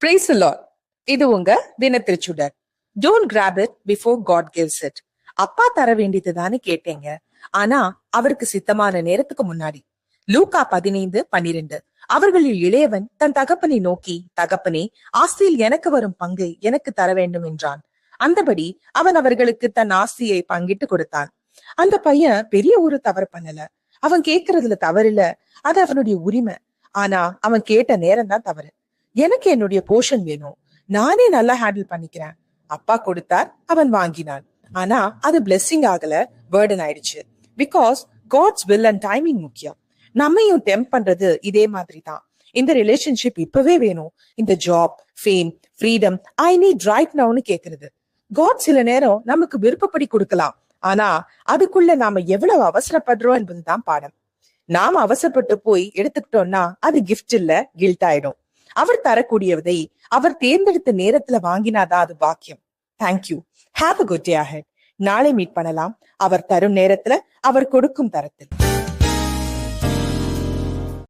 Praise the Lord. இது உங்க தினத்திருச்சுடர். Don't grab it before God gives it. அப்பா தர வேண்டியதுதான்னு கேட்டீங்க, ஆனா அவருக்கு சித்தமான நேரத்துக்கு முன்னாடி. லூக்கா 15:12. அவர்களில் இளையவன் தன் தகப்பனை நோக்கி, தகப்பனே, ஆஸ்தியில் எனக்கு வரும் பங்கை எனக்கு தர வேண்டும் என்றான். அந்தபடி அவன் அவர்களுக்கு தன் ஆஸ்தியை பங்கிட்டு கொடுத்தான். அந்த பையன் பெரிய ஒரு தவறு பண்ணல. அவன் கேட்கறதுல தவறில்ல, அது அவனுடைய உரிமை. ஆனா அவன் கேட்ட நேரம் தான் தவறு. எனக்கு என்னுடைய போர்ஷன் வேணும், நானே நல்லா ஹேண்டில் பண்ணிக்கிறேன். அப்பா கொடுத்தார், அவன் வாங்கினான். ஆனா அது பிளெஸிங் ஆகல, பேர்டன் ஆயிடுச்சு. Because God's will and timing முக்கியம். நம்மையும் டெம்ப் பண்றது இதே மாதிரி தான். இந்த ரிலேஷன்ஷிப் இப்பவே வேணும், இந்த job, fame, freedom I need right நவுன்னு கேக்குறது. காட் சில நேரம் நமக்கு விருப்பப்படி கொடுக்கலாம், ஆனா அதுக்குள்ள நாம எவ்வளவு அவசரப்படுறோம் என்பதுதான் பாடம். நாம அவசரப்பட்டு போய் எடுத்துக்கிட்டோம்னா அது கிஃப்ட் இல்ல, கில்ட் ஆயிடும். அவர் தரக்கூடியதை அவர் தேர்ந்தெடுத்த நேரத்துல வாங்கினாதான் அது பாக்கியம். Thank you. Have a good day ahead. நாளை மீட் பண்ணலாம், அவர் தரும் நேரத்துல, அவர் கொடுக்கும் தரத்தில்.